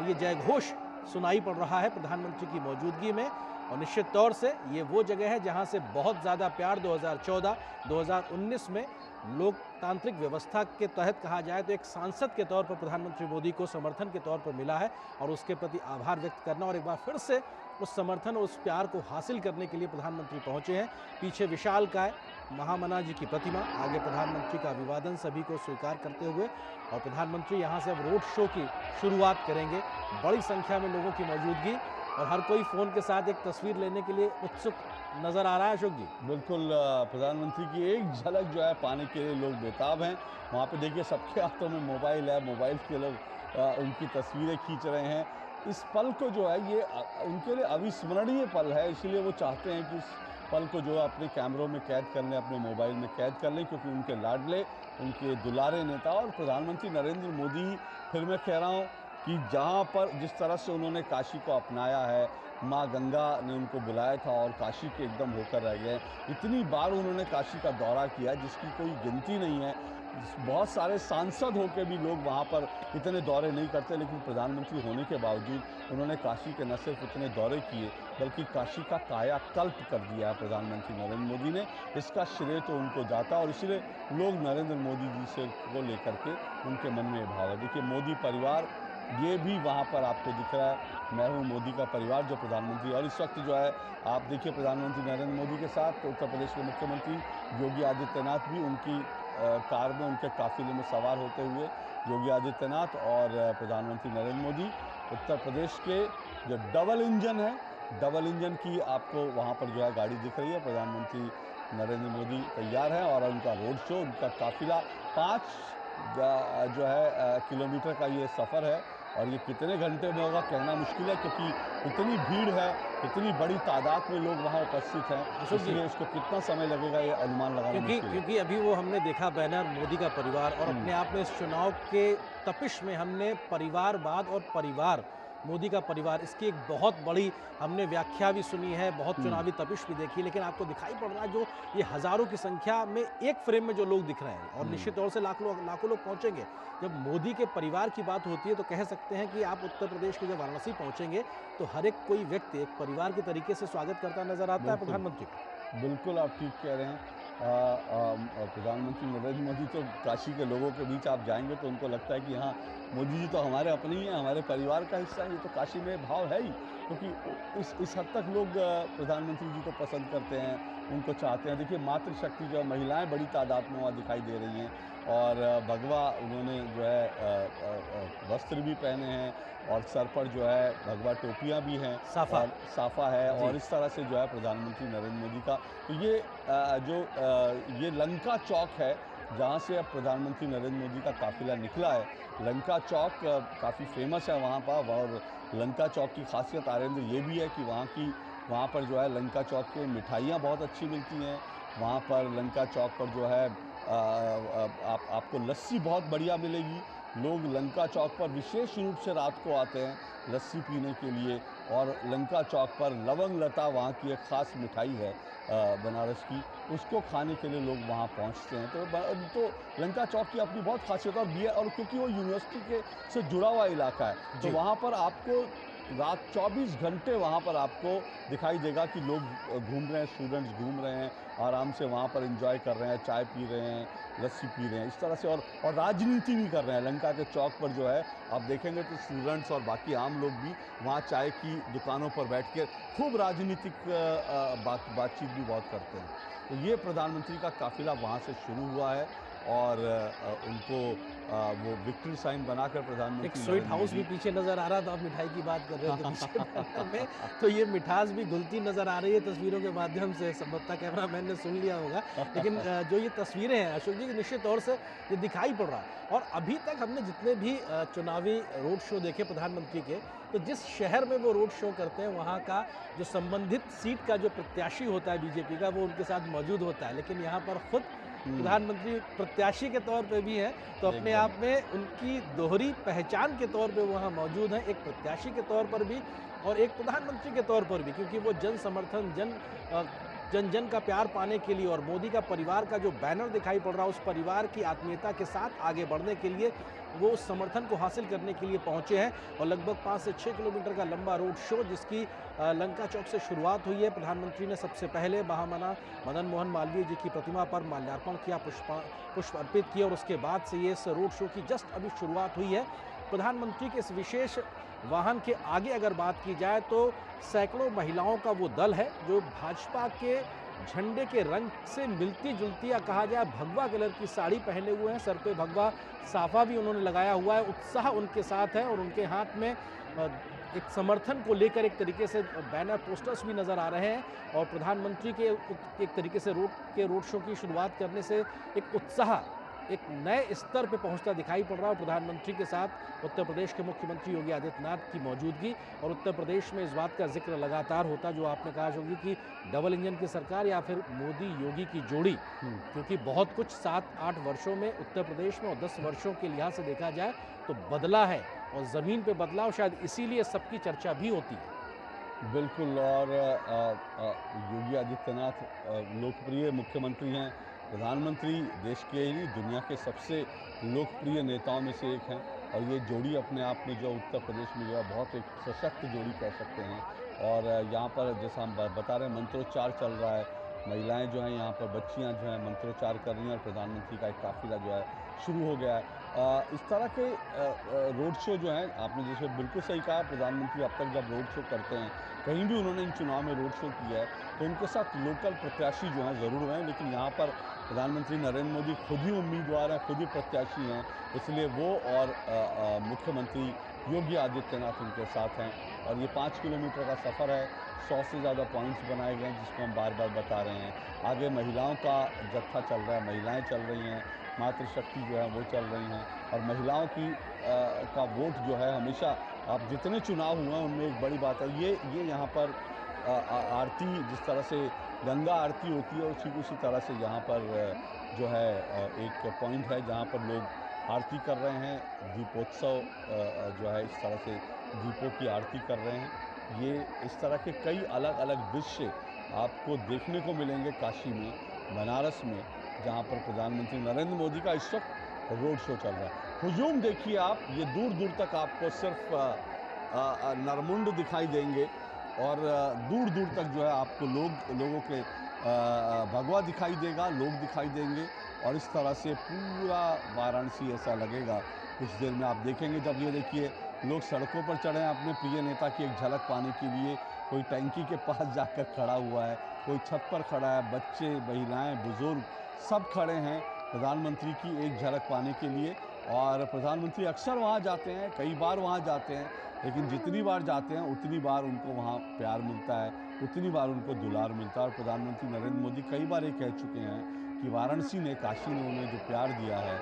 और ये जयघोष सुनाई पड़ रहा है प्रधानमंत्री की मौजूदगी में। और निश्चित तौर से ये वो जगह है जहां से बहुत ज़्यादा प्यार 2014-2019 में लोकतांत्रिक व्यवस्था के तहत कहा जाए तो एक सांसद के तौर पर प्रधानमंत्री मोदी को समर्थन के तौर पर मिला है, और उसके प्रति आभार व्यक्त करना और एक बार फिर से उस समर्थन और उस प्यार को हासिल करने के लिए प्रधानमंत्री पहुंचे हैं। पीछे विशालकाय महामना जी की प्रतिमा, आगे प्रधानमंत्री का अभिवादन सभी को स्वीकार करते हुए, और प्रधानमंत्री यहां से अब रोड शो की शुरुआत करेंगे। बड़ी संख्या में लोगों की मौजूदगी और हर कोई फ़ोन के साथ एक तस्वीर लेने के लिए उत्सुक नज़र आ रहा है। अशोक जी, बिल्कुल, प्रधानमंत्री की एक झलक जो है पाने के लिए लोग बेताब हैं। वहाँ पे देखिए सबके हाथों में मोबाइल है, मोबाइल के लोग उनकी तस्वीरें खींच रहे हैं। इस पल को जो है ये उनके लिए अविस्मरणीय पल है, इसलिए वो चाहते हैं कि इस पल को जो है अपने कैमरों में कैद कर लें, अपने मोबाइल में कैद कर लें, क्योंकि उनके लाडले, उनके दुलारे नेता और प्रधानमंत्री नरेंद्र मोदी, फिर मैं कह रहा हूँ कि जहाँ पर जिस तरह से उन्होंने काशी को अपनाया है, माँ गंगा ने उनको बुलाया था और काशी के एकदम होकर रह गए। इतनी बार उन्होंने काशी का दौरा किया जिसकी कोई गिनती नहीं है। बहुत सारे सांसद होकर भी लोग वहाँ पर इतने दौरे नहीं करते, लेकिन प्रधानमंत्री होने के बावजूद उन्होंने काशी के न सिर्फ इतने दौरे किए बल्कि काशी का कायाकल्प कर दिया है प्रधानमंत्री नरेंद्र मोदी ने। इसका श्रेय तो उनको जाता है और इसलिए लोग नरेंद्र मोदी जी से को लेकर के उनके मन में भाव है। देखिए मोदी परिवार ये भी वहाँ पर आपको दिख रहा है, मैं हूँ मोदी का परिवार, जो प्रधानमंत्री, और इस वक्त जो है आप देखिए प्रधानमंत्री नरेंद्र मोदी के साथ उत्तर प्रदेश के मुख्यमंत्री योगी आदित्यनाथ भी उनकी कार में, उनके काफिले में सवार होते हुए योगी आदित्यनाथ और प्रधानमंत्री नरेंद्र मोदी। उत्तर प्रदेश के जो डबल इंजन है, डबल इंजन की आपको वहाँ पर जो है गाड़ी दिख रही है। प्रधानमंत्री नरेंद्र मोदी तैयार हैं और उनका रोड शो, उनका काफिला 5 जो है किलोमीटर का ये सफ़र है, और ये कितने घंटे में होगा कहना मुश्किल है, क्योंकि इतनी भीड़ है, इतनी बड़ी तादाद में लोग वहाँ उपस्थित हैं, इसलिए इसको कितना समय लगेगा ये अनुमान लगाना मुश्किल है। क्योंकि अभी वो हमने देखा बैनर मोदी का परिवार, और अपने आप में इस चुनाव के तपिश में हमने परिवारवाद और परिवार मोदी का परिवार, इसकी एक बहुत बड़ी हमने व्याख्या भी सुनी है, बहुत चुनावी तपिश भी देखी, लेकिन आपको दिखाई पड़ रहा है जो ये हज़ारों की संख्या में एक फ्रेम में जो लोग दिख रहे हैं, और निश्चित तौर से लाखों लोग पहुंचेंगे। जब मोदी के परिवार की बात होती है तो कह सकते हैं कि आप उत्तर प्रदेश के जब वाराणसी पहुंचेंगे तो हर एक कोई व्यक्ति एक परिवार के तरीके से स्वागत करता नजर आता है प्रधानमंत्री को। बिल्कुल आप ठीक कह रहे हैं। प्रधानमंत्री नरेंद्र मोदी तो काशी के लोगों के बीच आप जाएंगे तो उनको लगता है कि हाँ, मोदी जी तो हमारे अपने ही हैं, हमारे परिवार का हिस्सा है। ये तो काशी में भाव है ही, क्योंकि इस हद तक लोग प्रधानमंत्री जी को पसंद करते हैं, उनको चाहते हैं। देखिए मातृशक्ति जो है, महिलाएं बड़ी तादाद में वहाँ दिखाई दे रही हैं, और भगवा उन्होंने जो है वस्त्र भी पहने हैं, और सर पर जो है भगवा टोपियाँ भी हैं, साफा और साफा है, और इस तरह से जो है प्रधानमंत्री नरेंद्र मोदी का तो ये ये लंका चौक है जहाँ से अब प्रधानमंत्री नरेंद्र मोदी का काफिला निकला है। लंका चौक काफ़ी फेमस है वहाँ पर, और लंका चौक की खासियत आरेंद्र ये भी है कि वहाँ पर जो है लंका चौक पे मिठाइयाँ बहुत अच्छी मिलती हैं। वहाँ पर लंका चौक पर जो है आपको लस्सी बहुत बढ़िया मिलेगी। लोग लंका चौक पर विशेष रूप से रात को आते हैं लस्सी पीने के लिए, और लंका चौक पर लवंग लता वहाँ की एक ख़ास मिठाई है बनारस की, उसको खाने के लिए लोग वहाँ पहुँचते हैं। तो लंका चौक की अपनी बहुत खासियत और क्योंकि वो यूनिवर्सिटी के से जुड़ा हुआ इलाका है, तो वहाँ पर आपको रात 24 घंटे वहाँ पर आपको दिखाई देगा कि लोग घूम रहे हैं, स्टूडेंट्स घूम रहे हैं, आराम से वहाँ पर एंजॉय कर रहे हैं, चाय पी रहे हैं, लस्सी पी रहे हैं, इस तरह से, और राजनीति भी कर रहे हैं। लंका के चौक पर जो है आप देखेंगे तो स्टूडेंट्स और बाकी आम लोग भी वहाँ चाय की दुकानों पर बैठ के खूब राजनीतिक बातचीत भी बहुत करते हैं। तो ये प्रधानमंत्री का काफिला वहाँ से शुरू हुआ है, और उनको वो विक्ट्री साइन बनाकर प्रधानमंत्री एक स्वीट हाउस भी पीछे नजर आ रहा था, आप मिठाई की बात कर रहे थे पीछे बैनर में, तो ये मिठास भी घुलती नजर आ रही है तस्वीरों के माध्यम से। संभवतः कैमरामैन ने सुन लिया होगा, लेकिन जो ये तस्वीरें हैं अशोक जी, निश्चित तौर से ये दिखाई पड़ रहा है। और अभी तक हमने जितने भी चुनावी रोड शो देखे प्रधानमंत्री के, तो जिस शहर में वो रोड शो करते हैं वहाँ का जो संबंधित सीट का जो प्रत्याशी होता है बीजेपी का, वो उनके साथ मौजूद होता है। लेकिन यहाँ पर खुद प्रधानमंत्री प्रत्याशी के तौर पे भी हैं, तो अपने आप में उनकी दोहरी पहचान के तौर पे वहाँ मौजूद हैं, एक प्रत्याशी के तौर पर भी और एक प्रधानमंत्री के तौर पर भी, क्योंकि वो जन समर्थन, जन का प्यार पाने के लिए, और मोदी का परिवार का जो बैनर दिखाई पड़ रहा है, उस परिवार की आत्मीयता के साथ आगे बढ़ने के लिए वो उस समर्थन को हासिल करने के लिए पहुंचे हैं और लगभग 5 से 6 किलोमीटर का लंबा रोड शो जिसकी लंका चौक से शुरुआत हुई है। प्रधानमंत्री ने सबसे पहले महामना मदन मोहन मालवीय जी की प्रतिमा पर माल्यार्पण किया, पुष्प अर्पित किए और उसके बाद से ये इस रोड शो की जस्ट अभी शुरुआत हुई है। प्रधानमंत्री के इस विशेष वाहन के आगे अगर बात की जाए तो सैकड़ों महिलाओं का वो दल है जो भाजपा के झंडे के रंग से मिलती जुलती या कहा जाए भगवा कलर की साड़ी पहने हुए हैं। सर पे भगवा साफा भी उन्होंने लगाया हुआ है। उत्साह उनके साथ है और उनके हाथ में एक समर्थन को लेकर एक तरीके से बैनर पोस्टर्स भी नजर आ रहे हैं और प्रधानमंत्री के एक तरीके से रोड शो की शुरुआत करने से एक उत्साह एक नए स्तर पे पहुंचता दिखाई पड़ रहा है। प्रधानमंत्री के साथ उत्तर प्रदेश के मुख्यमंत्री योगी आदित्यनाथ की मौजूदगी और उत्तर प्रदेश में इस बात का जिक्र लगातार होता जो आपने कहा होगी कि डबल इंजन की सरकार या फिर मोदी योगी की जोड़ी, क्योंकि बहुत कुछ 7-8 वर्षों में उत्तर प्रदेश में और 10 वर्षों के लिहाज से देखा जाए तो बदला है और ज़मीन पे बदलाव शायद इसीलिए सबकी चर्चा भी होती है। बिल्कुल। और योगी आदित्यनाथ लोकप्रिय मुख्यमंत्री हैं। प्रधानमंत्री देश के ही नहीं दुनिया के सबसे लोकप्रिय नेताओं में से एक हैं और ये जोड़ी अपने आप में जो उत्तर प्रदेश में जो है बहुत एक सशक्त जोड़ी कह सकते हैं। और यहाँ पर जैसा हम बता रहे हैं मंत्रोच्चार चल रहा है, महिलाएं जो हैं यहाँ पर बच्चियाँ जो हैं मंत्रोच्चार कर रही हैं और प्रधानमंत्री का एक काफिला जो है शुरू हो गया है। इस तरह के रोड शो जो हैं आपने जैसे बिल्कुल सही कहा, प्रधानमंत्री अब तक जब रोड शो करते हैं कहीं भी उन्होंने इन चुनाव में रोड शो किया है तो उनके साथ लोकल प्रत्याशी जो हैं ज़रूर हैं, लेकिन यहाँ पर प्रधानमंत्री नरेंद्र मोदी खुद ही उम्मीदवार हैं, खुद ही प्रत्याशी हैं, इसलिए वो और मुख्यमंत्री योगी आदित्यनाथ उनके साथ हैं। और ये 5 किलोमीटर का सफ़र है, 100 से ज़्यादा पॉइंट्स बनाए गए हैं जिसको हम बार बार बता रहे हैं। आगे महिलाओं का जत्था चल रहा है, महिलाएं चल रही हैं, मातृशक्ति जो है वो चल रही हैं और महिलाओं की का वोट जो है हमेशा आप जितने चुनाव हुए हैं उनमें एक बड़ी बात है ये यहाँ पर आरती जिस तरह से गंगा आरती होती है उसी तरह से यहाँ पर जो है एक पॉइंट है जहाँ पर लोग आरती कर रहे हैं। दीपोत्सव जो है इस तरह से दीपों की आरती कर रहे हैं। ये इस तरह के कई अलग अलग दृश्य आपको देखने को मिलेंगे काशी में, बनारस में, जहाँ पर प्रधानमंत्री नरेंद्र मोदी का इस वक्त रोड शो चल रहा है। हुजूम देखिए आप, ये दूर दूर तक आपको सिर्फ नरमुंड दिखाई देंगे और दूर दूर तक जो है आपको लोगों के भगवा दिखाई देगा, लोग दिखाई देंगे और इस तरह से पूरा वाराणसी ऐसा लगेगा। कुछ देर में आप देखेंगे जब ये देखिए लोग सड़कों पर चढ़े हैं अपने प्रिय नेता की एक झलक पाने के लिए। कोई टैंकी के पास जाकर खड़ा हुआ है, कोई छत पर खड़ा है, बच्चे, महिलाएं, बुजुर्ग सब खड़े हैं प्रधानमंत्री की एक झलक पाने के लिए। और प्रधानमंत्री अक्सर वहाँ जाते हैं, कई बार वहाँ जाते हैं, लेकिन जितनी बार जाते हैं उतनी बार उनको वहाँ प्यार मिलता है, उतनी बार उनको दुलार मिलता है। और प्रधानमंत्री नरेंद्र मोदी कई बार ये कह चुके हैं कि वाराणसी ने, काशी ने उन्हें जो प्यार दिया है